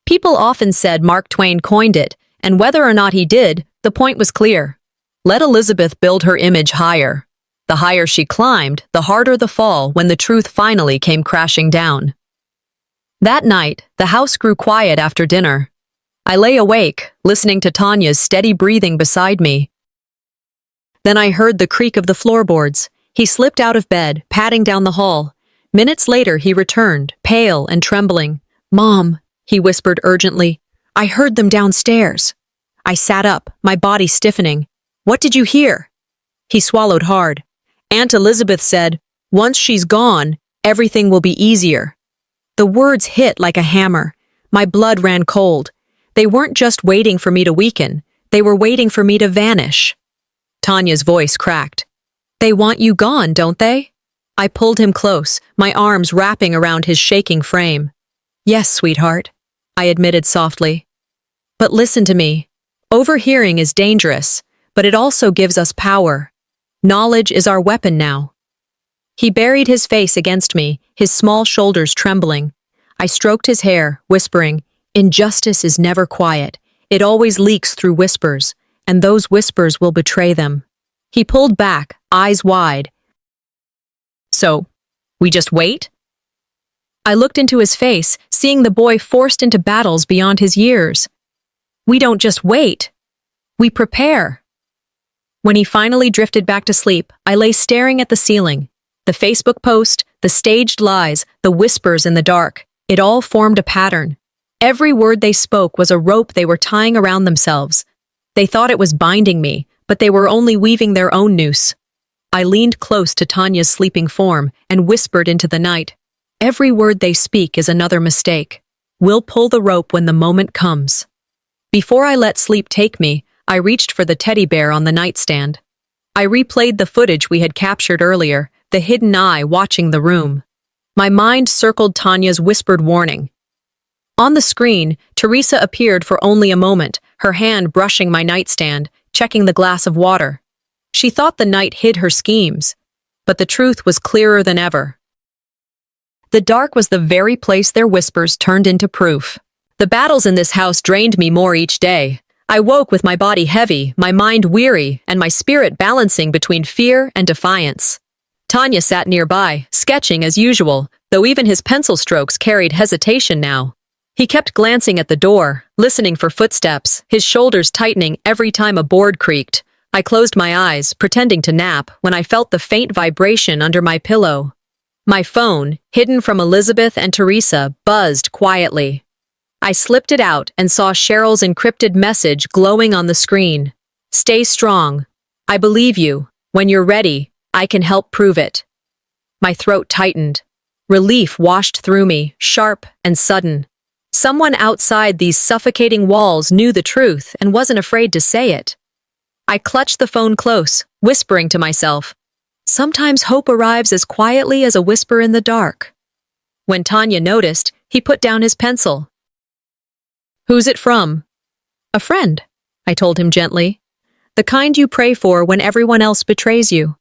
People often said Mark Twain coined it, and whether or not he did, the point was clear. Let Elizabeth build her image higher. The higher she climbed, the harder the fall when the truth finally came crashing down. That night, the house grew quiet after dinner. I lay awake, listening to Tanya's steady breathing beside me. Then I heard the creak of the floorboards. He slipped out of bed, padding down the hall. Minutes later, he returned, pale and trembling. "Mom," he whispered urgently. I heard them downstairs. I sat up, my body stiffening. What did you hear? He swallowed hard. Aunt Elizabeth said, once she's gone, everything will be easier. The words hit like a hammer. My blood ran cold. They weren't just waiting for me to weaken. They were waiting for me to vanish. Tanya's voice cracked. They want you gone, don't they? I pulled him close, my arms wrapping around his shaking frame. Yes, sweetheart, I admitted softly. But listen to me. Overhearing is dangerous, but it also gives us power. Knowledge is our weapon now. He buried his face against me, his small shoulders trembling. I stroked his hair, whispering, injustice is never quiet. It always leaks through whispers, and those whispers will betray them. He pulled back, eyes wide. So, we just wait? I looked into his face, seeing the boy forced into battles beyond his years. We don't just wait. We prepare. When he finally drifted back to sleep, I lay staring at the ceiling. The Facebook post, the staged lies, the whispers in the dark, it all formed a pattern. Every word they spoke was a rope they were tying around themselves. They thought it was binding me, but they were only weaving their own noose. I leaned close to Tanya's sleeping form and whispered into the night. Every word they speak is another mistake. We'll pull the rope when the moment comes. Before I let sleep take me, I reached for the teddy bear on the nightstand. I replayed the footage we had captured earlier, the hidden eye watching the room. My mind circled Tanya's whispered warning. On the screen, Teresa appeared for only a moment, her hand brushing my nightstand, checking the glass of water. She thought the night hid her schemes, but the truth was clearer than ever. The dark was the very place their whispers turned into proof. The battles in this house drained me more each day. I woke with my body heavy, my mind weary, and my spirit balancing between fear and defiance. Tanya sat nearby, sketching as usual, though even his pencil strokes carried hesitation now. He kept glancing at the door, listening for footsteps, his shoulders tightening every time a board creaked. I closed my eyes, pretending to nap, when I felt the faint vibration under my pillow. My phone, hidden from Elizabeth and Teresa, buzzed quietly. I slipped it out and saw Cheryl's encrypted message glowing on the screen. Stay strong. I believe you. When you're ready, I can help prove it. My throat tightened. Relief washed through me, sharp and sudden. Someone outside these suffocating walls knew the truth and wasn't afraid to say it. I clutched the phone close, whispering to myself. Sometimes hope arrives as quietly as a whisper in the dark. When Tanya noticed, he put down his pencil. Who's it from? A friend, I told him gently. The kind you pray for when everyone else betrays you.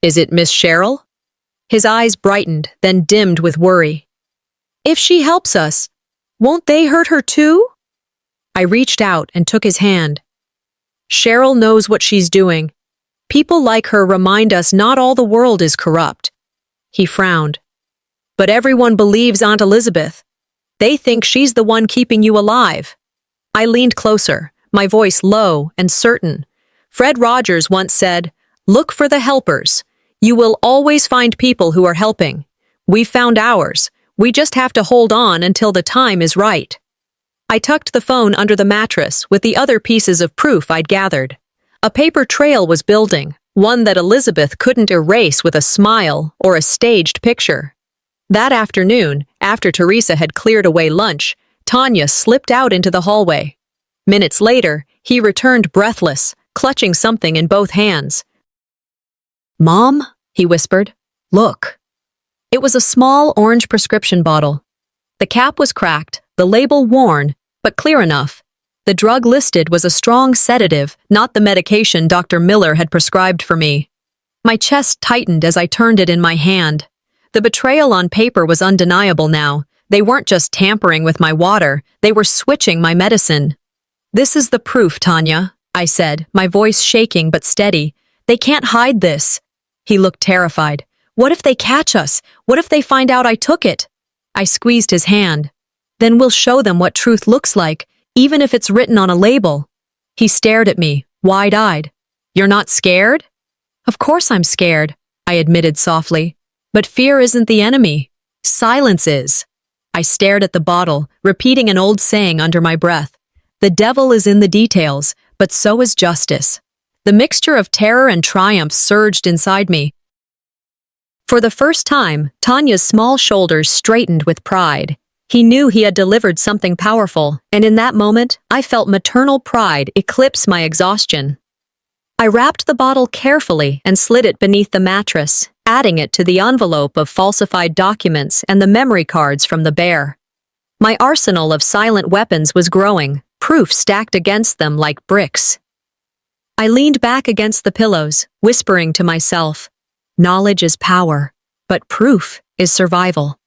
Is it Miss Cheryl? His eyes brightened, then dimmed with worry. If she helps us, won't they hurt her too? I reached out and took his hand. Cheryl knows what she's doing. People like her remind us not all the world is corrupt. He frowned. But everyone believes Aunt Elizabeth. They think she's the one keeping you alive. I leaned closer, my voice low and certain. Fred Rogers once said, look for the helpers. You will always find people who are helping. We've found ours. We just have to hold on until the time is right. I tucked the phone under the mattress with the other pieces of proof I'd gathered. A paper trail was building, one that Elizabeth couldn't erase with a smile or a staged picture. That afternoon, after Teresa had cleared away lunch, Tanya slipped out into the hallway. Minutes later, he returned breathless, clutching something in both hands. Mom, he whispered, look. It was a small orange prescription bottle. The cap was cracked, the label worn, but clear enough. The drug listed was a strong sedative, not the medication Dr. Miller had prescribed for me. My chest tightened as I turned it in my hand. The betrayal on paper was undeniable now. They weren't just tampering with my water, they were switching my medicine. This is the proof, Tanya, I said, my voice shaking but steady. They can't hide this. He looked terrified. What if they catch us? What if they find out I took it? I squeezed his hand. Then we'll show them what truth looks like, even if it's written on a label. He stared at me, wide-eyed. You're not scared? Of course I'm scared, I admitted softly. But fear isn't the enemy. Silence is. I stared at the bottle, repeating an old saying under my breath. The devil is in the details, but so is justice. The mixture of terror and triumph surged inside me. For the first time, Tanya's small shoulders straightened with pride. He knew he had delivered something powerful, and in that moment, I felt maternal pride eclipse my exhaustion. I wrapped the bottle carefully and slid it beneath the mattress, adding it to the envelope of falsified documents and the memory cards from the bear. My arsenal of silent weapons was growing, proof stacked against them like bricks. I leaned back against the pillows, whispering to myself, knowledge is power, but proof is survival.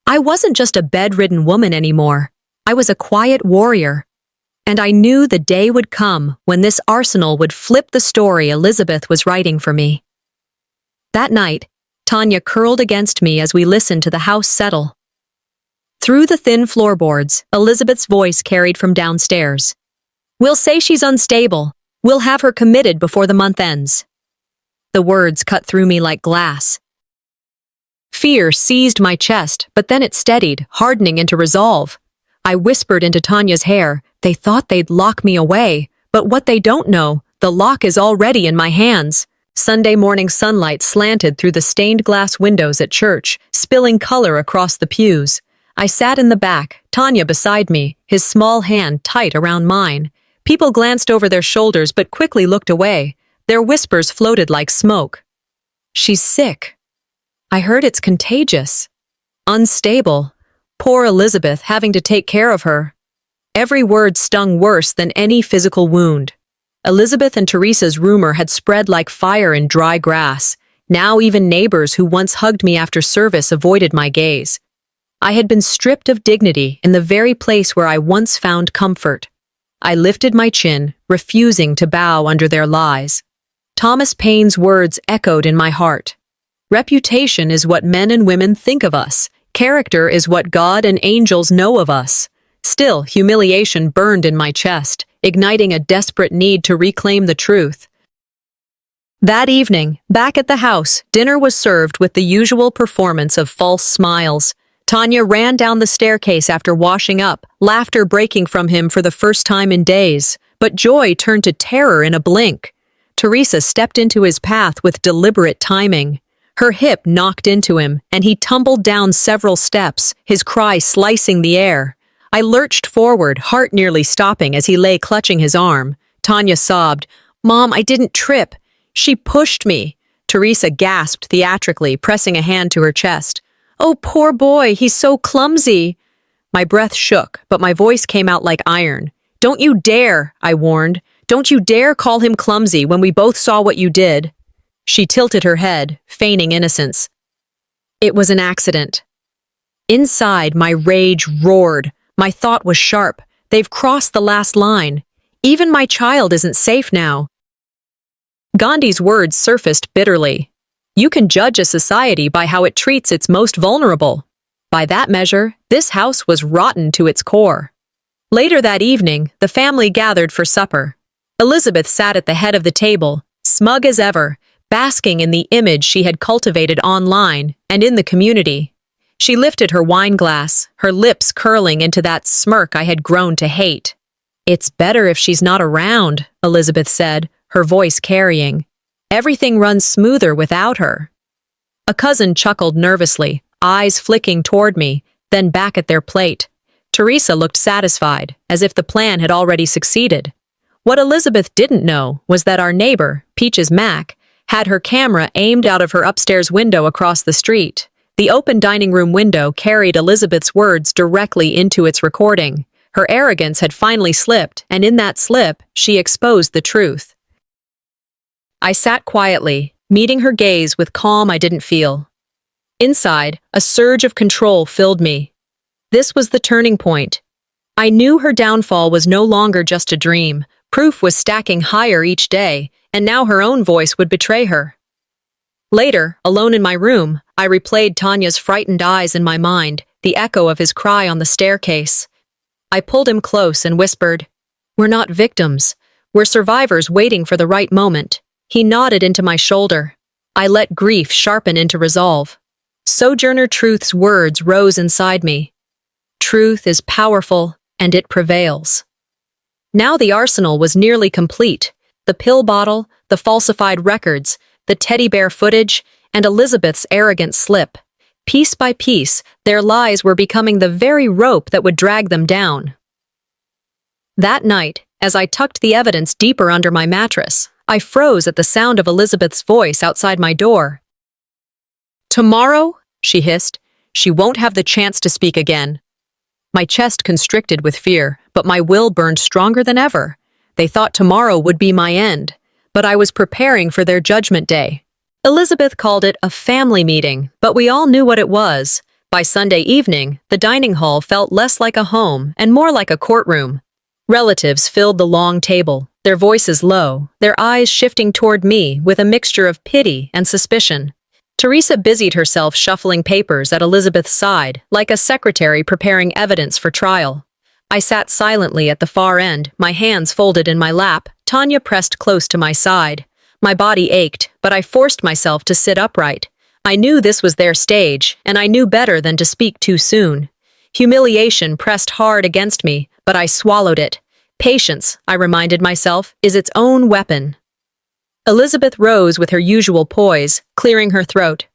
I wasn't just a bedridden woman anymore. I was a quiet warrior. And I knew the day would come when this arsenal would flip the story Elizabeth was writing for me. That night, Tanya curled against me as we listened to the house settle. Through the thin floorboards, Elizabeth's voice carried from downstairs. We'll say she's unstable. We'll have her committed before the month ends. The words cut through me like glass. Fear seized my chest, but then it steadied, hardening into resolve. I whispered into Tanya's hair, they thought they'd lock me away, but what they don't know, the lock is already in my hands. Sunday morning sunlight slanted through the stained glass windows at church, spilling color across the pews. I sat in the back, Tanya beside me, his small hand tight around mine. People glanced over their shoulders but quickly looked away. Their whispers floated like smoke. She's sick. I heard it's contagious. Unstable. Poor Elizabeth having to take care of her. Every word stung worse than any physical wound. Elizabeth and Teresa's rumor had spread like fire in dry grass. Now even neighbors who once hugged me after service avoided my gaze. I had been stripped of dignity in the very place where I once found comfort. I lifted my chin, refusing to bow under their lies. Thomas Paine's words echoed in my heart. Reputation is what men and women think of us. Character is what God and angels know of us. Still, humiliation burned in my chest, igniting a desperate need to reclaim the truth. That evening, back at the house, dinner was served with the usual performance of false smiles. Tanya ran down the staircase after washing up, laughter breaking from him for the first time in days, but joy turned to terror in a blink. Teresa stepped into his path with deliberate timing. Her hip knocked into him, and he tumbled down several steps, his cry slicing the air. I lurched forward, heart nearly stopping as he lay clutching his arm. Tanya sobbed, "Mom, I didn't trip. She pushed me." Teresa gasped theatrically, pressing a hand to her chest. "Oh, poor boy, he's so clumsy." My breath shook, but my voice came out like iron. "Don't you dare," I warned. "Don't you dare call him clumsy when we both saw what you did." She tilted her head, feigning innocence. It was an accident. Inside, my rage roared. My thought was sharp. They've crossed the last line. Even my child isn't safe now. Gandhi's words surfaced bitterly. You can judge a society by how it treats its most vulnerable. By that measure, this house was rotten to its core. Later that evening, the family gathered for supper. Elizabeth sat at the head of the table, smug as ever, basking in the image she had cultivated online and in the community. She lifted her wine glass, her lips curling into that smirk I had grown to hate. "It's better if she's not around," Elizabeth said, her voice carrying. "Everything runs smoother without her." A cousin chuckled nervously, eyes flicking toward me, then back at their plate. Teresa looked satisfied, as if the plan had already succeeded. What Elizabeth didn't know was that our neighbor, Peaches Mac, had her camera aimed out of her upstairs window across the street. The open dining room window carried Elizabeth's words directly into its recording. Her arrogance had finally slipped, and in that slip, she exposed the truth. I sat quietly, meeting her gaze with calm I didn't feel. Inside, a surge of control filled me. This was the turning point. I knew her downfall was no longer just a dream. Proof was stacking higher each day, and now her own voice would betray her. Later, alone in my room, I replayed Tanya's frightened eyes in my mind, the echo of his cry on the staircase. I pulled him close and whispered, "We're not victims. We're survivors waiting for the right moment." He nodded into my shoulder. I let grief sharpen into resolve. Sojourner Truth's words rose inside me. Truth is powerful, and it prevails. Now the arsenal was nearly complete. The pill bottle, the falsified records, the teddy bear footage, and Elizabeth's arrogant slip. Piece by piece, their lies were becoming the very rope that would drag them down. That night, as I tucked the evidence deeper under my mattress, I froze at the sound of Elizabeth's voice outside my door. "Tomorrow," she hissed, "she won't have the chance to speak again." My chest constricted with fear, but my will burned stronger than ever. They thought tomorrow would be my end, but I was preparing for their judgment day. Elizabeth called it a family meeting, but we all knew what it was. By Sunday evening, the dining hall felt less like a home and more like a courtroom. Relatives filled the long table, their voices low, their eyes shifting toward me with a mixture of pity and suspicion. Teresa busied herself shuffling papers at Elizabeth's side, like a secretary preparing evidence for trial. I sat silently at the far end, my hands folded in my lap, Tanya pressed close to my side. My body ached, but I forced myself to sit upright. I knew this was their stage, and I knew better than to speak too soon. Humiliation pressed hard against me, but I swallowed it. Patience, I reminded myself, is its own weapon. Elizabeth rose with her usual poise, clearing her throat.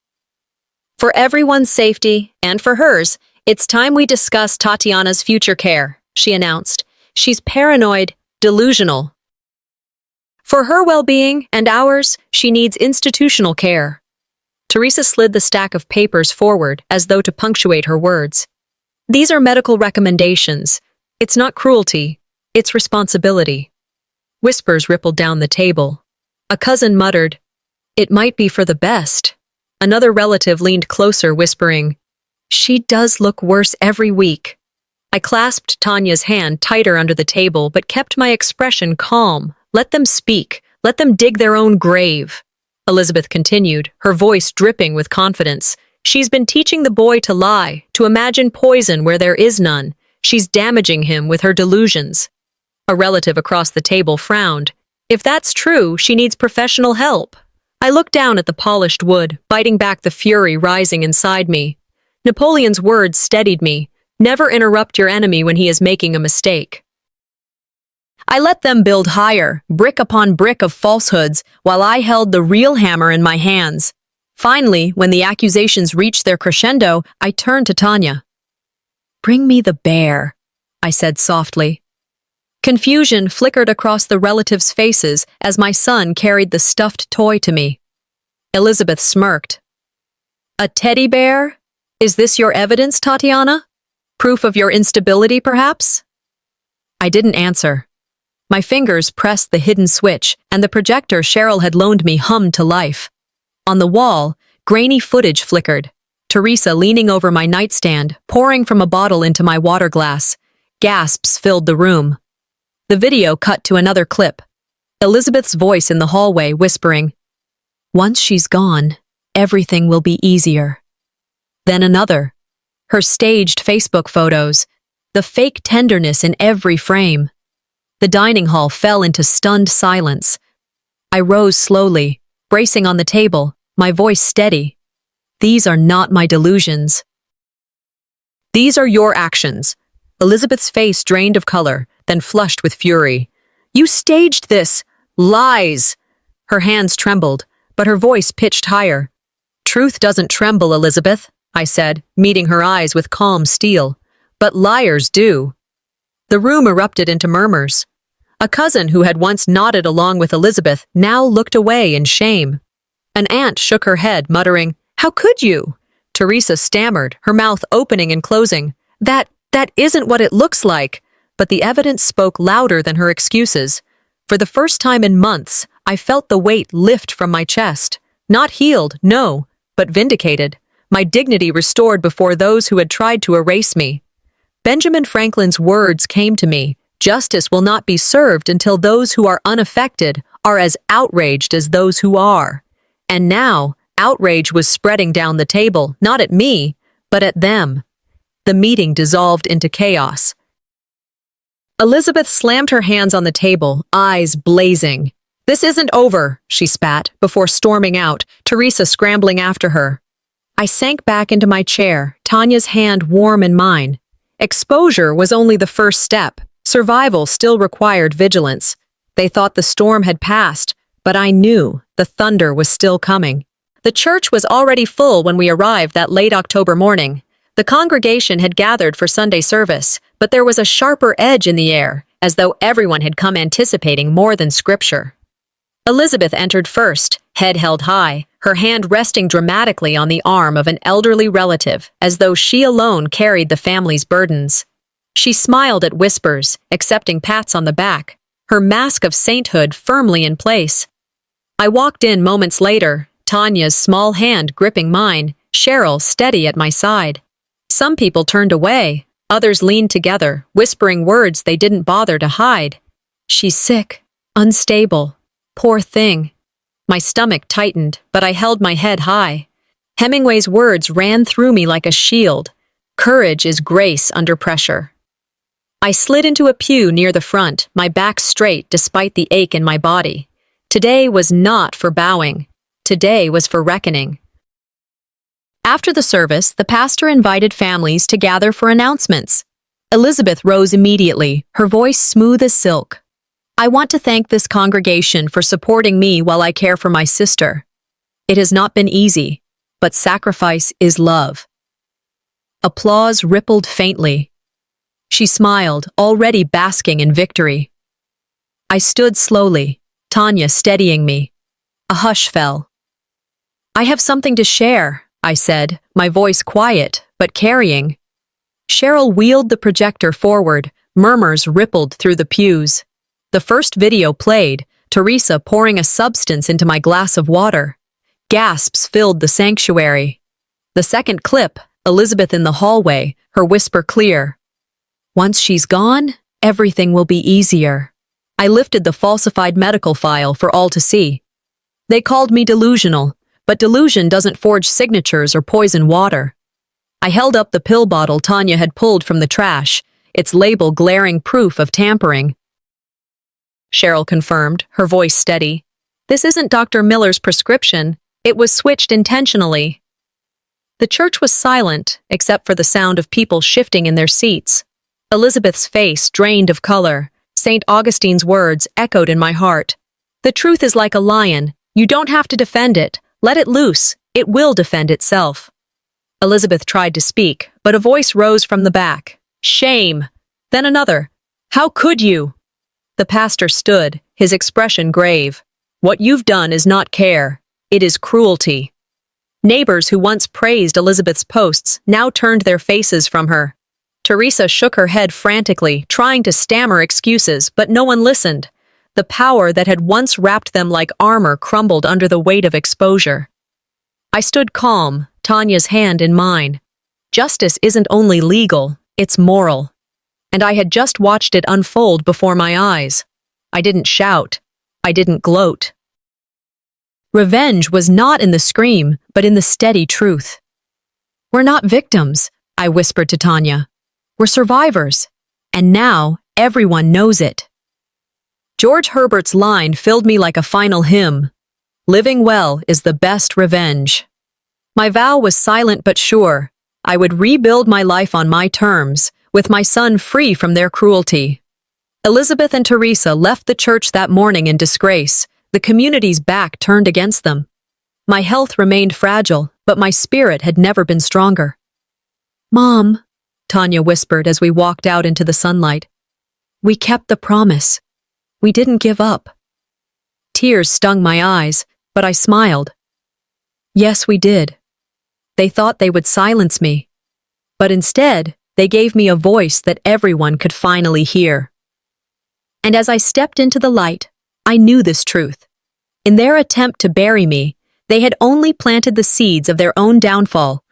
"For everyone's safety, and for hers, it's time we discuss Tatiana's future care," she announced. "She's paranoid, delusional. For her well-being and ours, she needs institutional care." Teresa slid the stack of papers forward as though to punctuate her words. "These are medical recommendations. It's not cruelty, it's responsibility." Whispers rippled down the table. A cousin muttered, "It might be for the best." Another relative leaned closer, whispering, "She does look worse every week." I clasped Tanya's hand tighter under the table, but kept my expression calm. Let them speak. Let them dig their own grave. Elizabeth continued, her voice dripping with confidence. "She's been teaching the boy to lie, to imagine poison where there is none. She's damaging him with her delusions." A relative across the table frowned. "If that's true, she needs professional help." I looked down at the polished wood, biting back the fury rising inside me. Napoleon's words steadied me. Never interrupt your enemy when he is making a mistake. I let them build higher, brick upon brick of falsehoods, while I held the real hammer in my hands. Finally, when the accusations reached their crescendo, I turned to Tanya. "Bring me the bear," I said softly. Confusion flickered across the relatives' faces as my son carried the stuffed toy to me. Elizabeth smirked. "A teddy bear? Is this your evidence, Tatiana? Proof of your instability, perhaps?" I didn't answer. My fingers pressed the hidden switch, and the projector Cheryl had loaned me hummed to life. On the wall, grainy footage flickered. Teresa leaning over my nightstand, pouring from a bottle into my water glass. Gasps filled the room. The video cut to another clip. Elizabeth's voice in the hallway whispering, "Once she's gone, everything will be easier." Then another. Her staged Facebook photos, the fake tenderness in every frame. The dining hall fell into stunned silence. I rose slowly, bracing on the table, my voice steady. "These are not my delusions. These are your actions." Elizabeth's face drained of color, then flushed with fury. "You staged this! Lies!" Her hands trembled, but her voice pitched higher. "Truth doesn't tremble, Elizabeth," I said, meeting her eyes with calm steel. "But liars do." The room erupted into murmurs. A cousin who had once nodded along with Elizabeth now looked away in shame. An aunt shook her head, muttering, "How could you?" Teresa stammered, her mouth opening and closing. That isn't what it looks like." But the evidence spoke louder than her excuses. For the first time in months, I felt the weight lift from my chest. Not healed, no, but vindicated. My dignity restored before those who had tried to erase me. Benjamin Franklin's words came to me. Justice will not be served until those who are unaffected are as outraged as those who are. And now, outrage was spreading down the table, not at me, but at them. The meeting dissolved into chaos. Elizabeth slammed her hands on the table, eyes blazing. "This isn't over," she spat, before storming out, Teresa scrambling after her. I sank back into my chair, Tanya's hand warm in mine. Exposure was only the first step. Survival still required vigilance. They thought the storm had passed, but I knew the thunder was still coming. The church was already full when we arrived that late October morning. The congregation had gathered for Sunday service, but there was a sharper edge in the air, as though everyone had come anticipating more than scripture. Elizabeth entered first, head held high, her hand resting dramatically on the arm of an elderly relative, as though she alone carried the family's burdens. She smiled at whispers, accepting pats on the back, her mask of sainthood firmly in place. I walked in moments later, Tanya's small hand gripping mine, Cheryl steady at my side. Some people turned away, others leaned together, whispering words they didn't bother to hide. She's sick, unstable, poor thing. My stomach tightened, but I held my head high. Hemingway's words ran through me like a shield. Courage is grace under pressure. I slid into a pew near the front, my back straight despite the ache in my body. Today was not for bowing. Today was for reckoning. After the service, the pastor invited families to gather for announcements. Elizabeth rose immediately, her voice smooth as silk. I want to thank this congregation for supporting me while I care for my sister. It has not been easy, but sacrifice is love. Applause rippled faintly. She smiled, already basking in victory. I stood slowly, Tanya steadying me. A hush fell. I have something to share, I said, my voice quiet, but carrying. Cheryl wheeled the projector forward, murmurs rippled through the pews. The first video played, Teresa pouring a substance into my glass of water. Gasps filled the sanctuary. The second clip, Elizabeth in the hallway, her whisper clear. Once she's gone, everything will be easier. I lifted the falsified medical file for all to see. They called me delusional, but delusion doesn't forge signatures or poison water. I held up the pill bottle Tanya had pulled from the trash, its label glaring proof of tampering. Cheryl confirmed, her voice steady. This isn't Dr. Miller's prescription. It was switched intentionally. The church was silent, except for the sound of people shifting in their seats. Elizabeth's face drained of color. St. Augustine's words echoed in my heart. The truth is like a lion. You don't have to defend it. Let it loose. It will defend itself. Elizabeth tried to speak, but a voice rose from the back. Shame. Then another. How could you? The pastor stood, his expression grave. What you've done is not care. It is cruelty. Neighbors who once praised Elizabeth's posts now turned their faces from her. Teresa shook her head frantically, trying to stammer excuses, but no one listened. The power that had once wrapped them like armor crumbled under the weight of exposure. I stood calm, Tanya's hand in mine. Justice isn't only legal, it's moral. And I had just watched it unfold before my eyes. I didn't shout. I didn't gloat. Revenge was not in the scream, but in the steady truth. We're not victims, I whispered to Tanya. We're survivors. And now, everyone knows it. George Herbert's line filled me like a final hymn. Living well is the best revenge. My vow was silent but sure. I would rebuild my life on my terms, with my son free from their cruelty. Elizabeth and Teresa left the church that morning in disgrace, the community's back turned against them. My health remained fragile, but my spirit had never been stronger. Mom, Tanya whispered as we walked out into the sunlight. We kept the promise. We didn't give up. Tears stung my eyes, but I smiled. Yes, we did. They thought they would silence me. But instead, they gave me a voice that everyone could finally hear. And as I stepped into the light, I knew this truth. In their attempt to bury me, they had only planted the seeds of their own downfall,